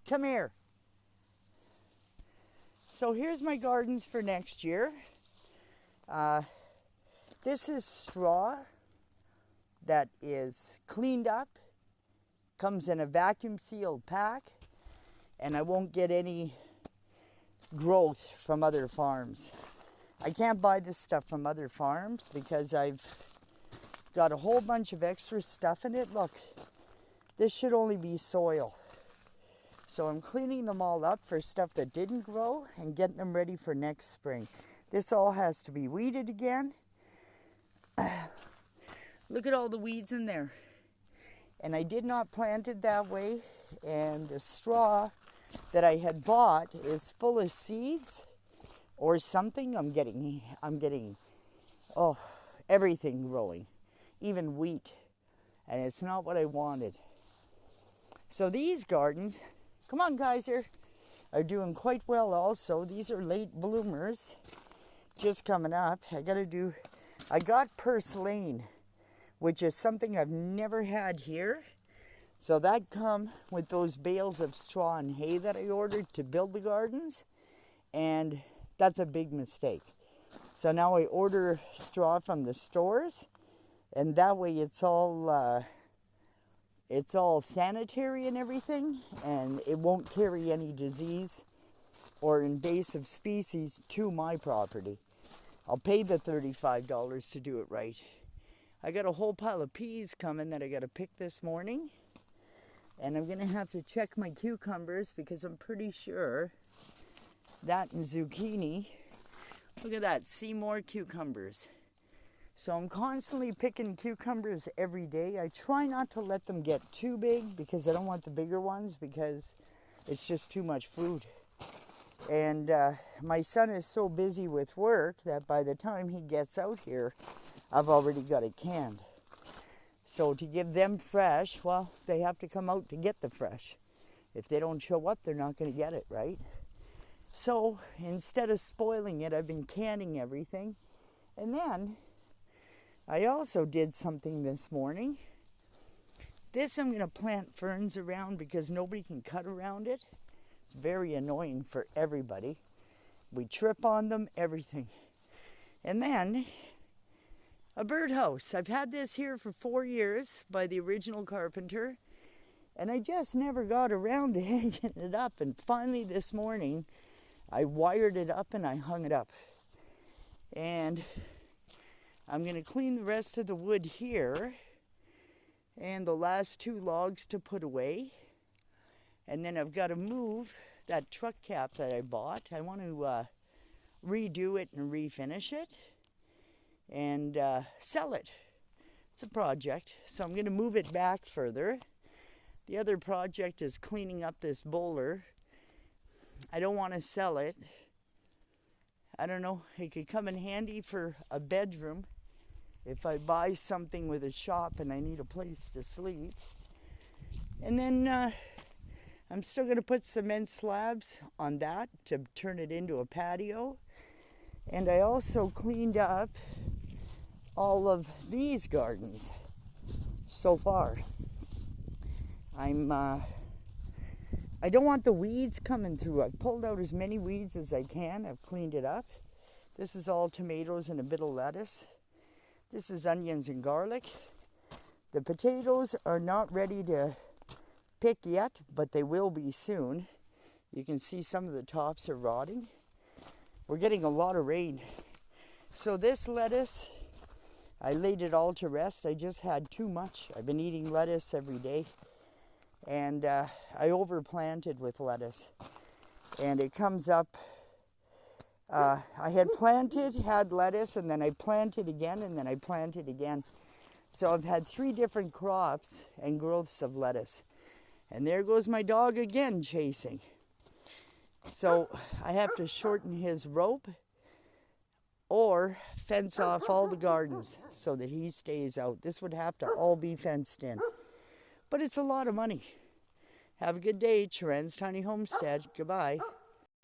come here. So here's my gardens for next year. This is straw that is cleaned up, comes in a vacuum sealed pack, and I won't get any growth from other farms. I can't buy this stuff from other farms because I've got a whole bunch of extra stuff in it. Look, this should only be soil. So I'm cleaning them all up for stuff that didn't grow and getting them ready for next spring. This all has to be weeded again. Look at all the weeds in there. And I did not plant it that way. And the straw that I had bought is full of seeds or something. I'm getting everything growing, even wheat. And it's not what I wanted. So these gardens, come on Kaiser, are doing quite well also. These are late bloomers, just coming up. I got purslane, which is something I've never had here. So that come with those bales of straw and hay that I ordered to build the gardens. And that's a big mistake. So now I order straw from the stores, and that way it's all sanitary and everything, and it won't carry any disease or invasive species to my property. I'll pay the $35 to do it right. I got a whole pile of peas coming that I got to pick this morning, and I'm going to have to check my cucumbers because I'm pretty sure that and zucchini. Look at that, Seymour cucumbers. So I'm constantly picking cucumbers every day. I try not to let them get too big because I don't want the bigger ones because it's just too much food. And my son is so busy with work that by the time he gets out here, I've already got it canned. So to give them fresh, well, they have to come out to get the fresh. If they don't show up, they're not going to get it, right? So instead of spoiling it, I've been canning everything. And then I also did something this morning. This I'm going to plant ferns around because nobody can cut around it. It's very annoying for everybody. We trip on them, everything. And then a birdhouse. I've had this here for 4 years by the original carpenter, and I just never got around to hanging it up. And finally this morning, I wired it up and I hung it up. And I'm going to clean the rest of the wood here and the last 2 logs to put away. And then I've got to move that truck cap that I bought. I want to redo it and refinish it and sell it. It's a project, so I'm going to move it back further. The other project is cleaning up this bowler. I don't want to sell it. I don't know, it could come in handy for a bedroom if I buy something with a shop and I need a place to sleep. And then I'm still going to put cement slabs on that to turn it into a patio. And I also cleaned up all of these gardens so far. I don't want the weeds coming through. I've pulled out as many weeds as I can. I've cleaned it up. This is all tomatoes and a bit of lettuce. This is onions and garlic. The potatoes are not ready to pick yet, but they will be soon. You can see some of the tops are rotting. We're getting a lot of rain. So this lettuce, I laid it all to rest. I just had too much. I've been eating lettuce every day. And I overplanted with lettuce. And it comes up. I had lettuce, and then I planted again, and then I planted again. So I've had 3 different crops and growths of lettuce. And there goes my dog again chasing. So I have to shorten his rope or fence off all the gardens so that he stays out. This would have to all be fenced in. But it's a lot of money. Have a good day, Charen's Tiny Homestead. Goodbye.